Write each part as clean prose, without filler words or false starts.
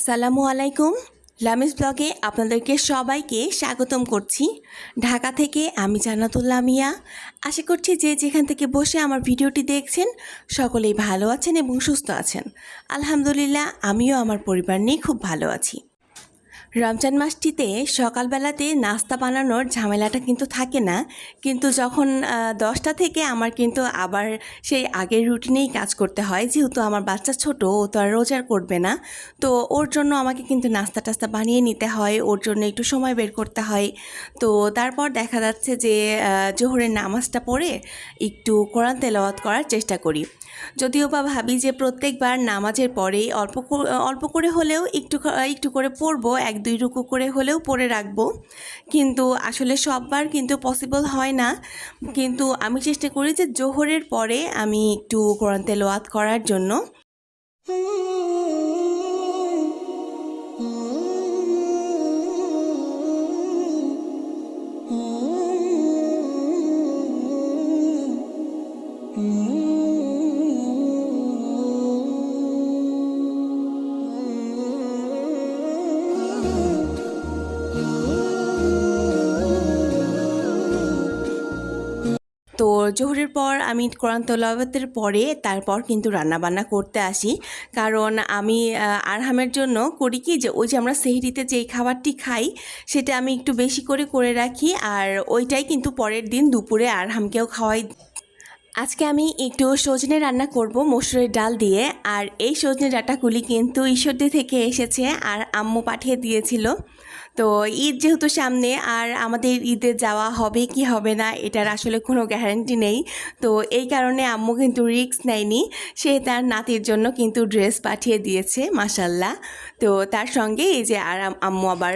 আসসালামু আলাইকুম। লামিস ব্লগে আপনাদেরকে সবাইকে স্বাগতম করছি। ঢাকা থেকে আমি জান্নাতুল্লাহ মিয়া। আশা করছি যে যেখান থেকে বসে আমার ভিডিওটি দেখছেন সকলেই ভালো আছেন এবং সুস্থ আছেন। আলহামদুলিল্লাহ, আমিও আমার পরিবার নিয়ে খুব ভালো আছি। রমজান মাসটিতে সকালবেলাতে নাস্তা বানানোর ঝামেলাটা কিন্তু থাকে না, কিন্তু যখন 10টা থেকে আমার কিন্তু আবার সেই আগের রুটিনেই কাজ করতে হয়। যেহেতু আমার বাচ্চা ছোট, ও তো আর রোজার করবে না, তো ওর জন্য আমাকে কিন্তু নাস্তা টাস্তা বানিয়ে নিতে হয়, ওর জন্য একটু সময় বের করতে হয়। তো তারপর দেখা যাচ্ছে যে জোহরের নামাজটা পড়ে একটু কোরআন তেলাওয়াত করার চেষ্টা করি। যদিও বা ভাবি যে প্রত্যেকবার নামাজের পরেই অল্প করে হলেও একটু করে পড়বো, 1-2 রুকু করে হলেও পড়ে রাখবো, কিন্তু আসলে সববার কিন্তু পসিবল হয় না। কিন্তু আমি চেষ্টা করি যে জোহরের পরে আমি একটু কোরআন তেলাওয়াত করার জন্য। তো জোহরের পর আমি কোরআন তেলাওয়াতের পরে তারপর কিন্তু রান্নাবান্না করতে আসি। কারণ আমি আরহামের জন্য করি কি, যে ওই যে আমরা সেহরিতে যেই খাবারটি খাই সেটা আমি একটু বেশি করে রাখি, আর ওইটাই কিন্তু পরের দিন দুপুরে আরহামকেও খাওয়াই। আজকে আমি একটু সজনে রান্না করব মসুরের ডাল দিয়ে, আর এই সজনে ডাঁটাগুলি কিন্তু ঈশ্বরদী থেকে এসেছে আর আম্মু পাঠিয়ে দিয়েছিল। তো ঈদ যেহেতু সামনে, আর আমাদের ঈদে যাওয়া হবে কি হবে না এটার আসলে কোনো গ্যারান্টি নেই, তো এই কারণে আম্মু কিন্তু রিস্ক নেয়নি। সে তার নাতির জন্য কিন্তু ড্রেস পাঠিয়ে দিয়েছে মাশাল্লাহ। তো তার সঙ্গে এই যে আর আম্মু আবার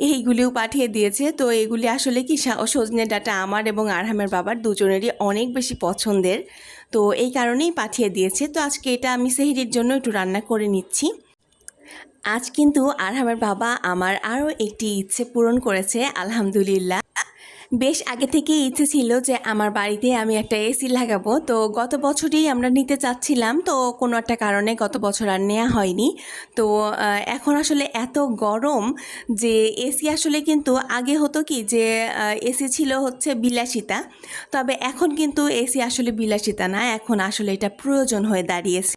এইগুলিও পাঠিয়ে দিয়েছে। তো এগুলি আসলে কি, সজনে ডাঁটা আমার এবং আরহামের বাবার দুজনেরই অনেক বেশি পছন্দের, তো এই কারণেই পাঠিয়ে দিয়েছে। তো আজকে এটা আমি সেহরির জন্য একটু রান্না করে নিচ্ছি। আজ কিন্তু আরহামের বাবা আমার আরও একটি ইচ্ছে পূরণ করেছে আলহামদুলিল্লাহ। বেশ আগে থেকেই ইচ্ছে ছিল যে আমার বাড়িতে আমি একটা এসি লাগাবো। তো গত বছরই আমরা নিতে চাচ্ছিলাম, তো কোনো একটা কারণে গত বছর আর নেওয়া হয়নি। তো এখন আসলে এত গরম যে এসি আসলে কিন্তু আগে হতো কি, যে এসি ছিল হচ্ছে বিলাসিতা, তবে এখন কিন্তু এসি আসলে বিলাসিতা না, এখন আসলে এটা প্রয়োজন হয়ে দাঁড়িয়েছে।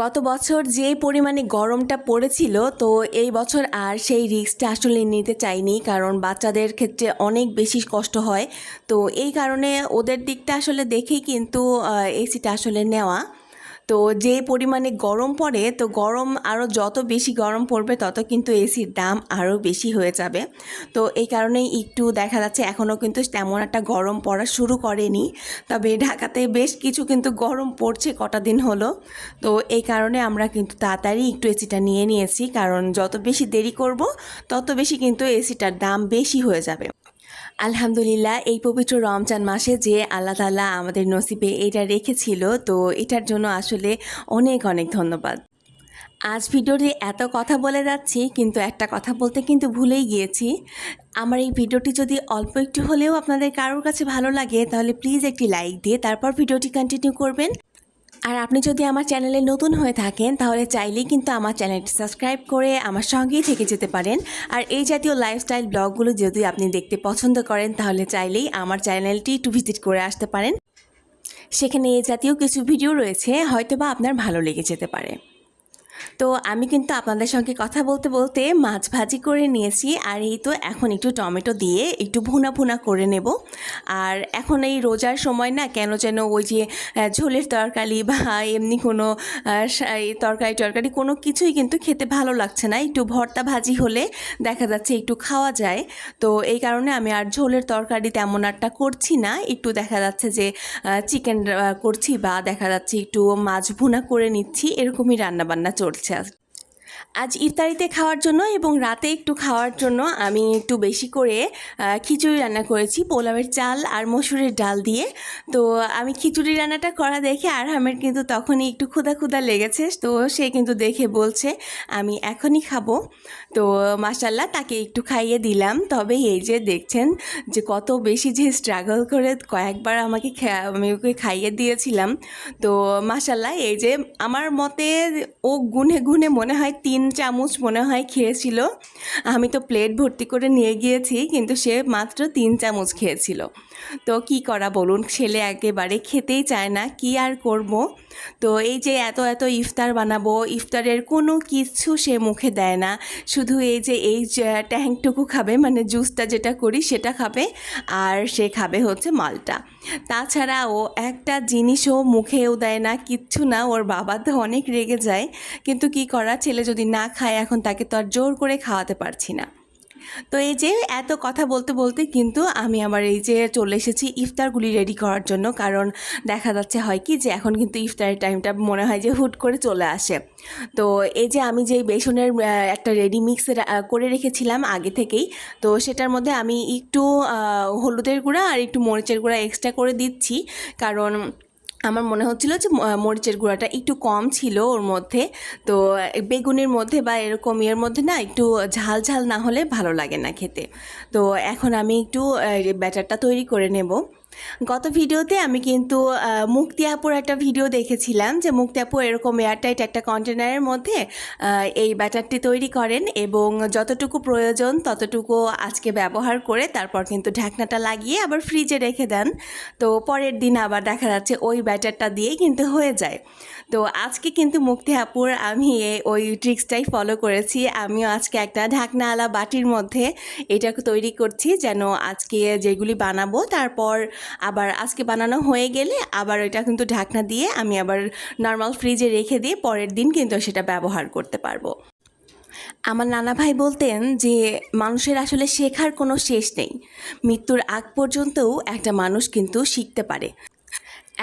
গত বছর যে পরিমাণে গরমটা পড়েছিল, তো এই বছর আর সেই রিস্কটা আসলে নিতে চাইনি, কারণ বাচ্চাদের ক্ষেত্রে অনেক বেশি কষ্ট হয়। তো এই কারণে ওদের দিকটা আসলে দেখেই কিন্তু এসিটা আসলে নেওয়া। তো যে পরিমাণে গরম পড়ে, তো গরম আরও যত বেশি গরম পড়বে তত কিন্তু এসির দাম আরও বেশি হয়ে যাবে। তো এই কারণেই একটু দেখা যাচ্ছে এখনও কিন্তু তেমন একটা গরম পড়া শুরু করেনি, তবে ঢাকাতে বেশ কিছু কিন্তু গরম পড়ছে কটা দিন হলো। তো এই কারণে আমরা কিন্তু তাড়াতাড়ি একটু এসিটা নিয়ে নিয়েছি, কারণ যত বেশি দেরি করব তত বেশি কিন্তু এসিটার দাম বেশি হয়ে যাবে। আলহামদুলিল্লাহ, এই পবিত্র রমজান মাসে যে আল্লাহ তাআলা আমাদের নসিবে এটা রেখেছিল, তো এটার জন্য আসলে অনেক অনেক ধন্যবাদ। আজ ভিডিওতে এত কথা বলে যাচ্ছি, কিন্তু একটা কথা বলতে কিন্তু ভুলেই গিয়েছি। আমার এই ভিডিওটি যদি অল্প একটু হলেও আপনাদের কারোর কাছে ভালো লাগে, তাহলে প্লিজ একটি লাইক দিয়ে তারপর ভিডিওটি কন্টিনিউ করবেন। আর আপনি যদি আমার চ্যানেলে নতুন হয়ে থাকেন, তাহলে চাইলেই কিন্তু আমার চ্যানেলটি সাবস্ক্রাইব করে আমার সঙ্গেই থেকে যেতে পারেন। আর এই জাতীয় লাইফস্টাইল ব্লগগুলো যদি আপনি দেখতে পছন্দ করেন, তাহলে চাইলেই আমার চ্যানেলটি একটু ভিজিট করে আসতে পারেন। সেখানে এই জাতীয় কিছু ভিডিও রয়েছে, হয়তোবা আপনার ভালো লেগে যেতে পারে। তো আমি কিন্তু আপনাদের সঙ্গে কথা বলতে বলতে মাছ ভাজি করে নিয়েছি, আর এই তো এখন একটু টমেটো দিয়ে একটু ভুনা ভুনা করে নেব। আর এখন এই রোজার সময় না, কেন যেন ওই যে ঝোলের তরকারি বা এমনি কোনো তরকারি কোনো কিছুই কিন্তু খেতে ভালো লাগছে না। একটু ভর্তা ভাজি হলে দেখা যাচ্ছে একটু খাওয়া যায়। তো এই কারণে আমি আর ঝোলের তরকারি তেমন একটা করছি না, একটু দেখা যাচ্ছে যে চিকেন করছি, বা দেখা যাচ্ছে একটু মাছ ভুনা করে নিচ্ছি, এরকমই রান্নাবান্না চলছে। আজ ইফতারিতে খাওয়ার জন্য এবং রাতে একটু খাওয়ার জন্য আমি একটু বেশি করে খিচুড়ি রান্না করেছি, পোলাওয়ের চাল আর মসুরের ডাল দিয়ে। তো আমি খিচুড়ি রান্নাটা করা দেখে আরহামের কিন্তু তখনই একটু ক্ষুধা লেগেছে, তো সে কিন্তু দেখে বলছে আমি এখনই খাবো। তো মাশাল্লাহ, তাকে একটু খাইয়ে দিলাম। তবে এই যে দেখছেন যে কত বেশি যে স্ট্রাগল করে কয়েকবার আমি ওকে খাইয়ে দিয়েছিলাম। তো মাশাল্লাহ, এই যে আমার মতে ও গুনে গুনে মনে হয় 3 চামচ মনে হয় খেয়েছিল। আমি তো প্লেট ভর্তি করে নিয়ে গিয়েছি, কিন্তু সে মাত্র 3 চামচ খেয়েছিল। তো কি করা বলুন, ছেলে একেবারে খেতেই চায় না, কি আর করব। তো এই যে এত এত ইফতার বানাবো, ইফতারের কোনো কিছু সে মুখে দেয় না, শুধু এই যে ট্যাংকটুকু খাবে, মানে জুসটা যেটা করি সেটা খাবে, আর সে খাবে হচ্ছে মালটা। তাছাড়া ও একটা জিনিসও মুখেও দেয় না, কিচ্ছু না। ওর বাবা তো অনেক রেগে যায়, কিন্তু কি করা, ছেলে যদি না খায় এখন তাকে তো আর জোর করে খাওয়াতে পারছি না। তো এই যে এত কথা বলতে বলতে কিন্তু আমি আবার এই যে চলে এসেছি ইফতারগুলি রেডি করার জন্য, কারণ দেখা যাচ্ছে হয় কি যে এখন কিন্তু ইফতারের টাইমটা মনে হয় যে হুট করে চলে আসে। তো এই যে আমি যে বেসনের একটা রেডি মিক্স করে রেখেছিলাম আগে থেকেই, তো সেটার মধ্যে আমি একটু হলুদের গুঁড়া আর একটু মরিচের গুঁড়া এক্সট্রা করে দিচ্ছি, কারণ আমার মনে হচ্ছিল যে মরিচের গুঁড়াটা একটু কম ছিল ওর মধ্যে। তো বেগুনের মধ্যে বা এরকম এর মধ্যে না একটু ঝাল ঝাল না হলে ভালো লাগে না খেতে। তো এখন আমি একটু ব্যাটারটা তৈরি করে নেব। গত ভিডিওতে আমি কিন্তু মুক্তি আপুর একটা ভিডিও দেখেছিলাম যে মুক্তি আপু এরকম এয়ারটাইট একটা কন্টেনারের মধ্যে এই ব্যাটারটি তৈরি করেন, এবং যতটুকু প্রয়োজন ততটুকু আজকে ব্যবহার করে তারপর কিন্তু ঢাকনাটা লাগিয়ে আবার ফ্রিজে রেখে দেন। তো পরের দিন আবার দেখা যাচ্ছে ওই ব্যাটারটা দিয়েই কিন্তু হয়ে যায়। তো আজকে কিন্তু মুক্তি আপুর আমি ওই ট্রিক্সটাই ফলো করেছি। আমিও আজকে একটা ঢাকনাওয়ালা বাটির মধ্যে এটাকে তৈরি করছি, যেন আজকে যেগুলি বানাবো তারপর আবার আজকে বানানো হয়ে গেলে আবার ওইটা কিন্তু ঢাকনা দিয়ে আমি আবার নর্মাল ফ্রিজে রেখে দিয়ে পরের দিন কিন্তু সেটা ব্যবহার করতে পারবো। আমার নানা ভাই বলতেন যে মানুষের আসলে শেখার কোনো শেষ নেই, মৃত্যুর আগ পর্যন্তও একটা মানুষ কিন্তু শিখতে পারে।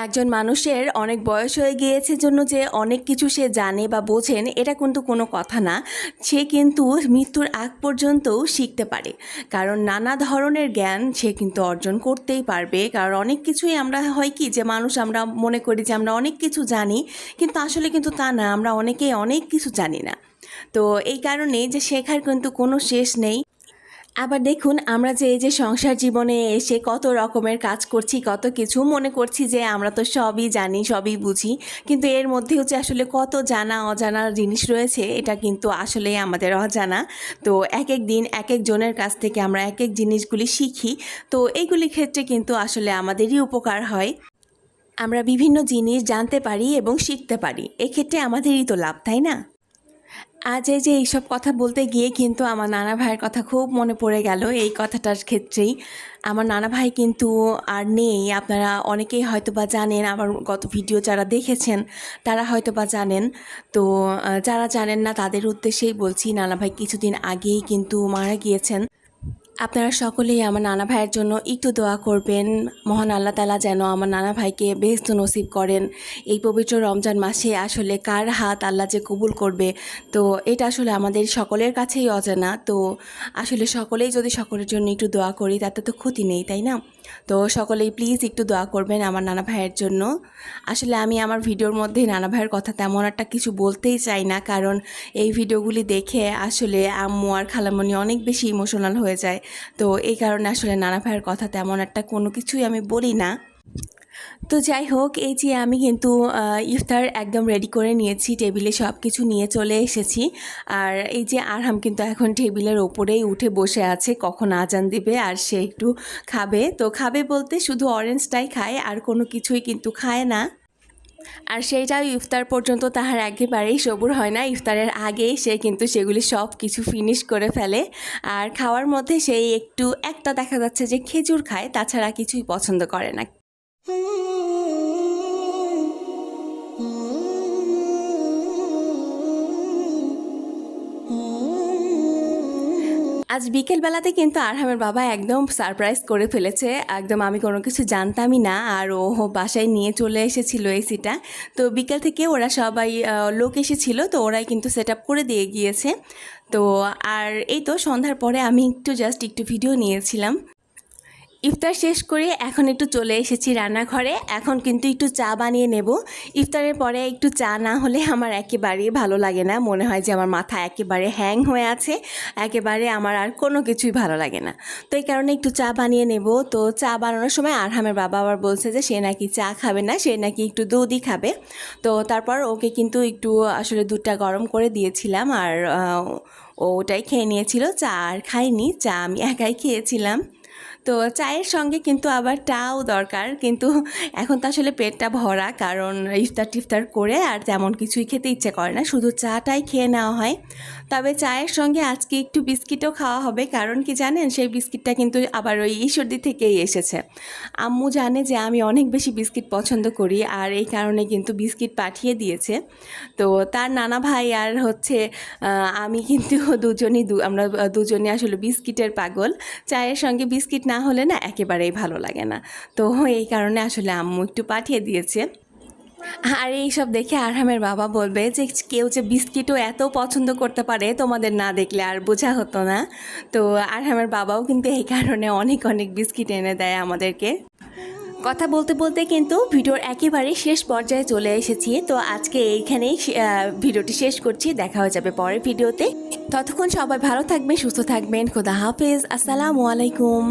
একজন মানুষের অনেক বয়স হয়ে গিয়েছে জন্য যে অনেক কিছু সে জানে বা বোঝেন, এটা কিন্তু কোনো কথা না। সে কিন্তু মৃত্যুর আগ পর্যন্তও শিখতে পারে, কারণ নানা ধরনের জ্ঞান সে কিন্তু অর্জন করতেই পারবে। কারণ অনেক কিছুই আমরা হয় কি যে মানুষ আমরা মনে করি যে আমরা অনেক কিছু জানি, কিন্তু আসলে কিন্তু তা না, আমরা অনেকেই অনেক কিছু জানি না। তো এই কারণে যে শেখার কিন্তু কোনো শেষ নেই। আবার দেখুন, আমরা যে এই যে সংসার জীবনে এসে কত রকমের কাজ করছি, কত কিছু মনে করছি যে আমরা তো সবই জানি, সবই বুঝি, কিন্তু এর মধ্যেও যে আসলে কত জানা অজানা জিনিস রয়েছে, এটা কিন্তু আসলেই আমাদের অজানা। তো এক এক দিন এক একজনের কাছ থেকে আমরা এক এক জিনিসগুলি শিখি, তো এইগুলির ক্ষেত্রে কিন্তু আসলে আমাদেরই উপকার হয়। আমরা বিভিন্ন জিনিস জানতে পারি এবং শিখতে পারি, এক্ষেত্রে আমাদেরই তো লাভ, তাই না? আজ এই যে এইসব কথা বলতে গিয়ে কিন্তু আমার নানা ভাইয়ের কথা খুব মনে পড়ে গেল। এই কথাটার ক্ষেত্রেই আমার নানা ভাই কিন্তু আর নেই। আপনারা অনেকেই হয়তোবা জানেন, আবার গত ভিডিও যারা দেখেছেন তারা হয়তোবা জানেন। তো যারা জানেন না তাদের উদ্দেশ্যেই বলছি, নানা ভাই কিছুদিন আগেই কিন্তু মারা গিয়েছেন। আপনারা সকলেই আমার নানা ভাইয়ের জন্য একটু দোয়া করবেন। মহান আল্লাহ তাআলা যেন আমার নানা ভাইকে বেহেশত নসিব করেন। এই পবিত্র রমজান মাসে আসলে কার হাত আল্লাহ যে কবুল করবে, তো এটা আসলে আমাদের সকলের কাছেই অজানা। তো আসলে সকলেই যদি সকলের জন্য একটু দোয়া করি তাতে তো ক্ষতি নেই, তাই না? তো সকলেই প্লিজ একটু দোয়া করবেন আমার নানা ভাইয়ের জন্য। আসলে আমি আমার ভিডিওর মধ্যে নানা ভাইয়ের কথা তেমন একটা কিছু বলতেই চাই না, কারণ এই ভিডিওগুলি দেখে আসলে আম্মু আর খালামণি অনেক বেশি ইমোশনাল হয়ে যায়। তো এই কারণে আসলে নানা ভাইয়ের কথা তেমন একটা কোনো কিছুই আমি বলি না। তো যাই হোক, এই যে আমি কিন্তু ইফতার একদম রেডি করে নিয়েছি, টেবিলে সব কিছু নিয়ে চলে এসেছি। আর এই যে আরহাম কিন্তু এখন টেবিলের ওপরেই উঠে বসে আছে, কখন আজান দিবে আর সে একটু খাবে। তো খাবে বলতে শুধু অরেঞ্জটাই খায়, আর কোনো কিছুই কিন্তু খায় না। আর সেইটাও ইফতার পর্যন্ত তাহার একেবারেই সবুর হয় না। ইফতারের আগেই সে কিন্তু সেগুলি সব কিছু ফিনিশ করে ফেলে। আর খাওয়ার মধ্যে সেই একটু একটা দেখা যাচ্ছে যে খেজুর খায়, তাছাড়া কিছুই পছন্দ করে না। আজ বিকেলবেলাতে কিন্তু আরহামের বাবা একদম সারপ্রাইজ করে ফেলেছে। একদম আমি কোনো কিছু জানতামই না, আর ও বাসায় নিয়ে চলে এসেছিল এসিটা। তো বিকেল থেকে ওরা সবাই লোক এসেছিল, তো ওরাই কিন্তু সেট আপ করে দিয়ে গিয়েছে। তো আর এই তো সন্ধ্যার পরে আমি একটু ভিডিও নিয়েছিলাম। ইফতার শেষ করে এখন একটু চলে এসেছি রান্নাঘরে। এখন কিন্তু একটু চা বানিয়ে নেব। ইফতারের পরে একটু চা না হলে আমার একেবারেই ভালো লাগে না, মনে হয় যে আমার মাথা একেবারে হ্যাং হয়ে আছে, একেবারে আমার আর কোনো কিছুই ভালো লাগে না। তো এই কারণে একটু চা বানিয়ে নেব। তো চা বানানোর সময় আরহামের বাবা আবার বলছে যে সে নাকি চা খাবে না, সে নাকি একটু দুধই খাবে। তো তারপর ওকে কিন্তু একটু আসলে দুধটা গরম করে দিয়েছিলাম, আর ও ওটাই খেয়ে নিয়েছিল, চা আর খাইনি, চা আমি একাই খেয়েছিলাম। তো চায়ের সঙ্গে কিন্তু আবার টাও দরকার, কিন্তু এখন তো আসলে পেটটা ভরা, কারণ ইফতার টিফতার করে আর তেমন কিছুই খেতে ইচ্ছে করে না, শুধু চাটাই খেয়ে নেওয়া হয়। তবে চায়ের সঙ্গে আজকে একটু বিস্কিটও খাওয়া হবে, কারণ কি জানেন, সেই বিস্কিটটা কিন্তু আবার ওই ঈশ্বরদী থেকেই এসেছে। আম্মু জানে যে আমি অনেক বেশি বিস্কিট পছন্দ করি, আর এই কারণে কিন্তু বিস্কিট পাঠিয়ে দিয়েছে। তো তার নানা ভাই আর হচ্ছে আমি কিন্তু আমরা দুজনই আসলে বিস্কিটের পাগল। চায়ের সঙ্গে বিস্কিট না হলে না একেবারেই ভালো লাগে না। তো এই কারণে আসলে আম্মু একটু পাঠিয়ে দিয়েছে। আর এইসব দেখে আরহামের বাবা বলবে যে কেউ যে বিস্কিটও এত পছন্দ করতে পারে, তোমাদের না দেখলে আর বোঝা হতো না। তো আরহামের বাবাও কিন্তু এই কারণে অনেক অনেক বিস্কিট এনে দেয় আমাদেরকে। কথা বলতে বলতে কিন্তু ভিডিওর একেবারে শেষ পর্যায়ে চলে এসেছি। তো আজকে এইখানেই ভিডিওটি শেষ করছি, দেখা হয়ে যাবে পরের ভিডিওতে। ততক্ষণ সবাই ভালো থাকবেন, সুস্থ থাকবেন, খোদা হাফেজ, আসসালামু আলাইকুম।